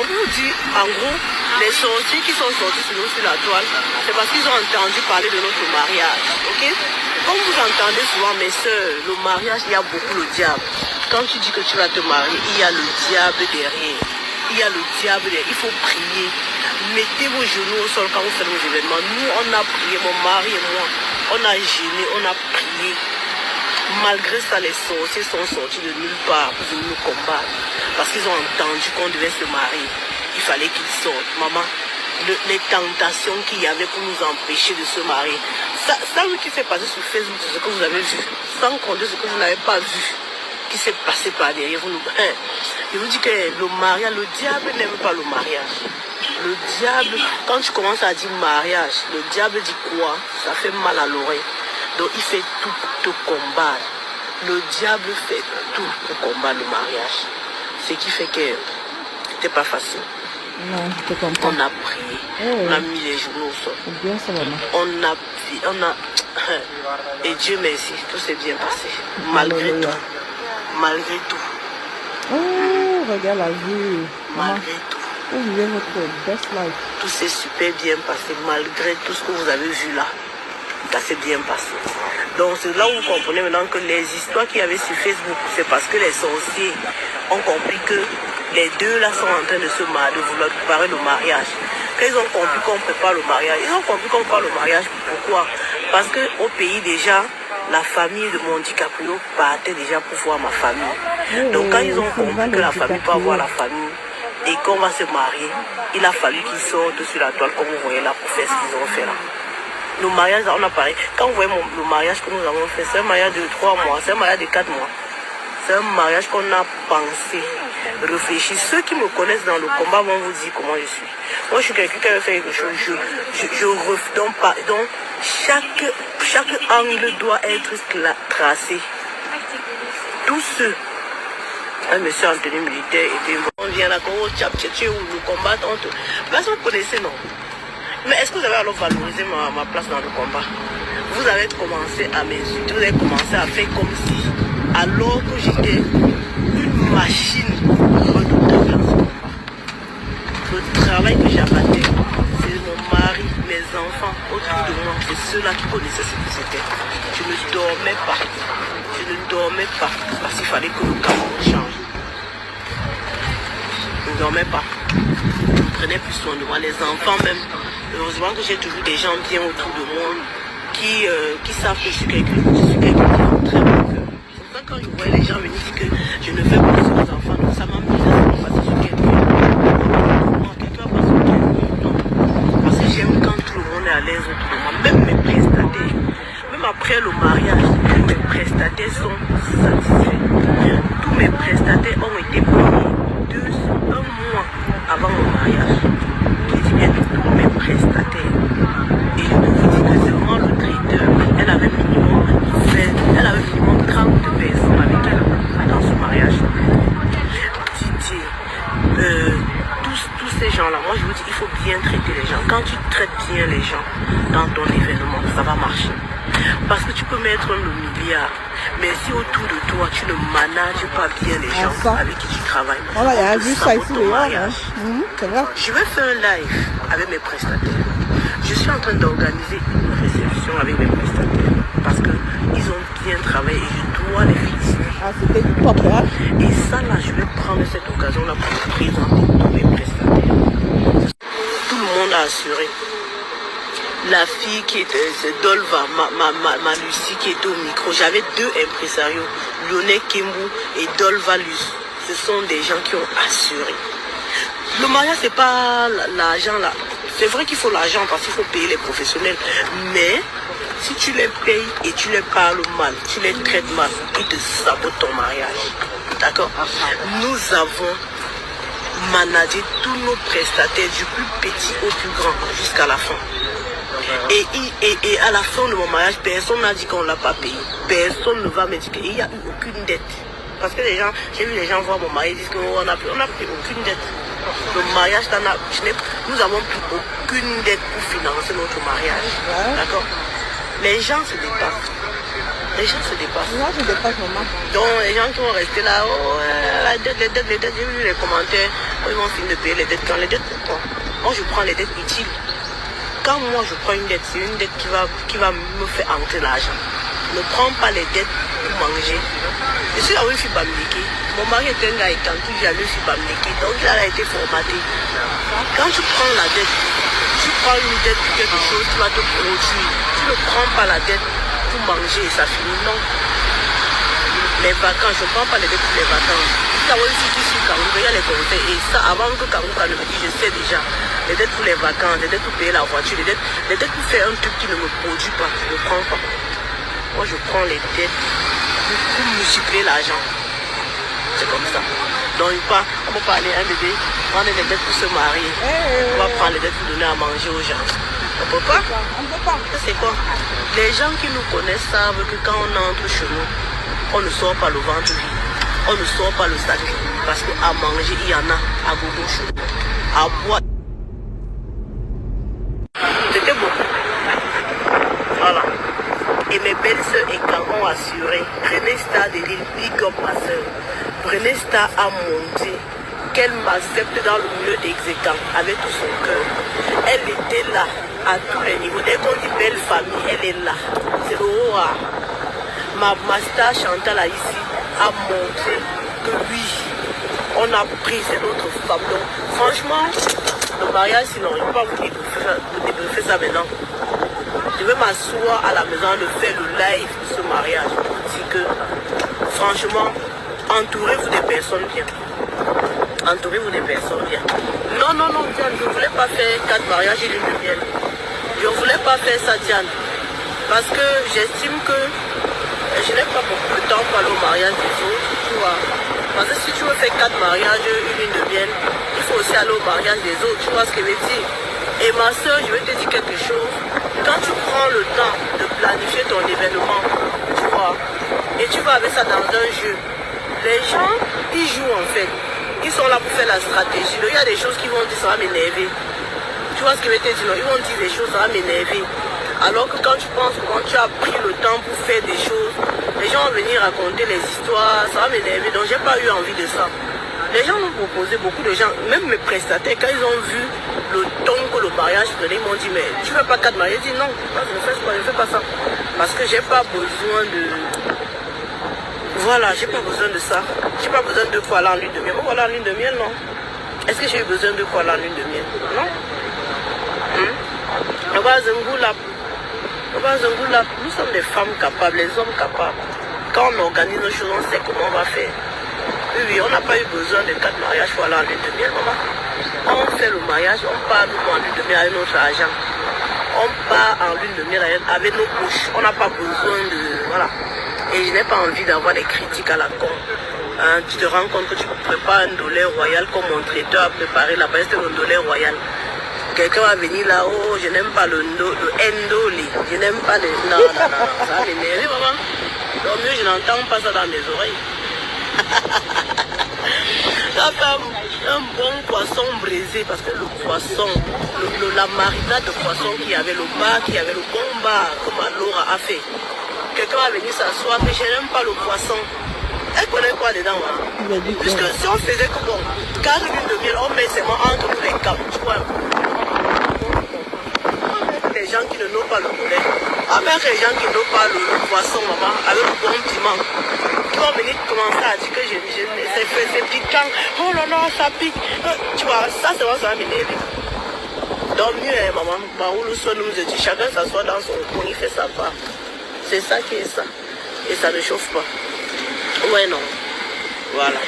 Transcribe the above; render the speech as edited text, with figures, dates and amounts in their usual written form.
Donc, vous dites, en gros, les sorciers qui sont sortis sur nous sur la toile, c'est parce qu'ils ont entendu parler de notre mariage. Ok? Comme vous entendez souvent, mes soeurs, le mariage, il y a beaucoup le diable. Quand tu dis que tu vas te marier, il y a le diable derrière. Il y a le diable derrière. Il faut prier. Mettez vos genoux au sol quand vous faites vos événements. Nous, on a prié, mon mari et moi. On a gêné, on a prié. Malgré ça, les sorciers sont sortis de nulle part pour venir nous combattre. Parce qu'ils ont entendu qu'on devait se marier. Il fallait qu'ils sortent. Maman, les tentations qu'il y avait pour nous empêcher de se marier. Ça qui s'est passé sur Facebook, c'est ce que vous avez vu. Sans compter ce que vous n'avez pas vu. Qui s'est passé par derrière vous. Je vous dis que le mariage, le diable n'aime pas le mariage. Le diable, quand tu commences à dire mariage, le diable dit quoi? Ça fait mal à l'oreille. Donc il fait tout pour te combattre. Le diable fait tout pour combattre le mariage. Ce qui fait que c'était pas facile. Non, je te comprends. On a prié, on a mis les genoux au sol. C'est bien ça, maman. On a et Dieu merci, tout s'est bien passé. Malgré tout. Malgré tout. Oh, regarde la vue. Malgré tout. Vous vivez votre best life. Tout s'est super bien passé, malgré tout ce que vous avez vu là. Ça s'est bien passé. Donc c'est là où vous comprenez maintenant que les histoires qu'il y avait sur Facebook, c'est parce que les sorciers ont compris que les deux là sont en train de se marier, de vouloir préparer le mariage. Quand ils ont compris qu'on prépare le mariage, ils ont compris qu'on prépare le mariage. Pourquoi? Parce qu'au pays déjà, la famille de mon DiCaprio partait déjà pour voir ma famille. Donc quand ils ont compris que la famille peut voir la famille et qu'on va se marier, il a fallu qu'ils sortent sur la toile comme vous voyez là pour faire ce qu'ils ont fait là. Le mariage, on a parlé. Quand vous voyez le mariage que nous avons fait, c'est un mariage de 3 mois, c'est un mariage de 4 mois. C'est un mariage qu'on a pensé, réfléchi. Ceux qui me connaissent dans le combat vont vous dire comment je suis. Moi, je suis quelqu'un qui veut faire quelque chose. Donc, chaque angle doit être tracé. Tous ceux, un monsieur en tenue militaire était on vient là, où le combat, là, vous connaissez, non? Mais est-ce que vous avez alors valorisé ma place dans le combat? Vous avez commencé à m'insulter, vous avez commencé à faire comme si, alors que j'étais une machine redoutable dans ce combat. Le travail que j'abattais, c'est mon mari, mes enfants, autour de moi, c'est ceux-là qui connaissaient ce que c'était. Je ne dormais pas. Je ne dormais pas parce qu'il fallait que le Cameroun change. Je ne dormais pas. Je ne prenais plus soin de moi, les enfants même. Heureusement que j'ai toujours des gens bien autour de moi qui savent que je suis quelqu'un qui a très bon cœur. C'est pour ça que quand je vois les gens venir dire que je ne fais pas ça aux enfants, donc ça m'amuse parce que je suis quelqu'un. Non, quelqu'un pas sur quelqu'un. Non. Parce que j'aime quand tout le monde est à l'aise autour de moi, même mes prestataires. Même après le mariage, tous mes prestataires sont satisfaits. Tous mes prestataires ont été payés 1 mois avant mon mariage. Tous mes prestataires. Et je peux vous dire que c'est vraiment le traiteur. Elle avait minimum 30 personnes avec elle dans ce mariage. Didier, tous ces gens-là, moi je vous dis, il faut bien traiter les gens. Quand tu traites bien les gens dans ton événement, ça va marcher. Parce que tu peux mettre le milliard, mais si autour de toi, tu ne manages pas bien les gens avec qui tu travailles, voilà, il y a vu ça ici, ton mariage. C'est vrai. Je vais faire un live avec mes prestataires. Je suis en train d'organiser une réception avec mes prestataires parce qu'ils ont bien travaillé et je dois les féliciter. Ah, c'était top, hein? Et ça, là, je vais prendre cette occasion-là pour présenter tous mes prestataires. Tout le monde a assuré. La fille qui était, c'est Dolva, ma Lucie qui était au micro. J'avais 2 impresarios, Lionel Kembou et Dolva Luce. Ce sont des gens qui ont assuré. Le mariage, c'est pas l'argent là. C'est vrai qu'il faut l'argent parce qu'il faut payer les professionnels. Mais si tu les payes et tu les parles mal, tu les traites mal, ils te sabotent ton mariage. D'accord? Nous avons managé tous nos prestataires du plus petit au plus grand jusqu'à la fin. Et à la fin de mon mariage, personne n'a dit qu'on ne l'a pas payé. Personne ne va me dire qu'il n'y a eu aucune dette. Parce que les gens, j'ai vu les gens voir mon mari et disent qu'on n'a plus aucune dette. Le mariage, nous avons plus aucune dette pour financer notre mariage. D'accord? Les gens se dépassent. Les gens se dépassent. Moi, je dépasse maman. Donc, les gens qui vont rester là, oh, la dette, les dettes, j'ai vu les commentaires, oh, ils vont finir de payer les dettes. Quand les dettes, pourquoi? Moi, je prends les dettes utiles. Quand moi, je prends une dette, c'est une dette qui va me faire entrer l'argent. Ne prends pas les dettes pour manger. Je suis avec une Bamliki. Mon mari est un gars étant tout, j'avais une Bamliki. Donc, il a été formaté. Quand tu prends la dette, tu prends une dette pour quelque chose qui va te produire. Tu ne prends pas la dette pour manger et ça finit. Non. Les vacances, je ne prends pas les dettes pour les vacances. Il y a aussi qui suit Kangou, il y a les conseils. Et ça, avant que Kangou ne me dise, je sais déjà. Les dettes pour les vacances, les dettes pour payer la voiture, les dettes pour faire un truc qui ne me produit pas. Je ne prends pas. Moi, je prends les dettes pour multiplier l'argent. C'est comme ça. Donc, on peut pas aller un bébé, prendre les dettes pour se marier. On va prendre les dettes pour donner à manger aux gens. On peut pas. On peut pas. C'est quoi? Les gens qui nous connaissent savent que quand on entre chez nous, on ne sort pas le ventre vide. On ne sort pas le sac vide. Parce qu'à manger, il y en a à gogo chaud. À boire. C'était beaucoup. Voilà. Et mes belles-sœurs et quand ont assuré, René Star de l'île, big up ma soeur. René Star a montré qu'elle m'accepte dans le milieu exécutant avec tout son cœur. Elle était là à tous les niveaux. Dès qu'on dit belle famille, elle est là. C'est le haut rare. Ma star Chantal là ici a montré que oui, on a pris cette autre femme. Donc franchement, le mariage, sinon, je ne vais pas vous débriefer ça maintenant. Je vais m'asseoir à la maison de faire le live de ce mariage. C'est que, franchement, entourez-vous des personnes bien. Entourez-vous des personnes bien. Non, Diane, je ne voulais pas faire 4 mariages et lune de miel. Je ne voulais pas faire ça, Diane. Parce que j'estime que je n'ai pas beaucoup de temps pour aller au mariage des autres, tu vois. Parce que si tu veux faire 4 mariages, une lune de miel, il faut aussi aller au mariage des autres, tu vois ce que je veux dire. Et ma soeur, je vais te dire quelque chose. Quand tu prends le temps de planifier ton événement, tu vois, et tu vas avec ça dans un jeu, les gens, ils jouent en fait. Ils sont là pour faire la stratégie. Il y a des choses qui vont dire, ça va m'énerver. Tu vois ce que je vais te dire, non? Ils vont dire des choses, ça va m'énerver. Alors que quand tu penses que quand tu as pris le temps pour faire des choses, les gens vont venir raconter les histoires, ça va m'énerver. Donc j'ai pas eu envie de ça. Les gens m'ont proposé, beaucoup de gens, même mes prestataires, quand ils ont vu le ton que le mariage prenait, ils m'ont dit, mais tu ne fais pas 4 mariages? J'ai dit non, je ne fais pas ça. Parce que j'ai pas besoin de... Voilà, j'ai pas besoin de ça. J'ai pas besoin de quoi aller en lune de miel. Voilà, en lune de miel, non. Est-ce que j'ai eu besoin de quoi aller en lune de miel? Non. Nous sommes des femmes capables, les hommes capables. Quand on organise nos choses, on sait comment on va faire. Oui, on n'a pas eu besoin de 4 mariages pour aller en lune de miel, maman. On fait le mariage, on part en lune de miel avec notre argent. On part en lune de miel avec nos couches. On n'a pas besoin de... Voilà. Et je n'ai pas envie d'avoir des critiques à la con. Tu te rends compte que tu prépares un dollar royal comme mon traiteur a préparé là-bas. C'est un dollar royal. Quelqu'un va venir là, oh, je n'aime pas le endoli. Je n'aime pas le... Non, ça va m'énerver, maman. Donc mieux, je n'entends pas ça dans mes oreilles. Ça fait un bon poisson braisé parce que le poisson, la marinade de poisson qui avait le bar, qui avait le bon bar, comme Laura a fait. Quelqu'un va venir s'asseoir, mais je n'aime pas le poisson. Elle connaît quoi dedans, hein? Puisque si on faisait que bon, 4 lunes de miel, on met seulement entre tous les câbles, tu vois. Les gens qui ne n'ont pas le poulet, avec les gens qui n'ont pas le poisson, maman, avec le bon piment, qui vont venir commencer à dire que c'est piquant, oh là là, ça pique. Tu vois, ça c'est vraiment ça m'énerve. Donc mieux, maman, nous dit, chacun s'assoit dans son coin, il fait sa part. C'est ça qui est ça. Et ça ne chauffe pas. Ouais, non. Voilà.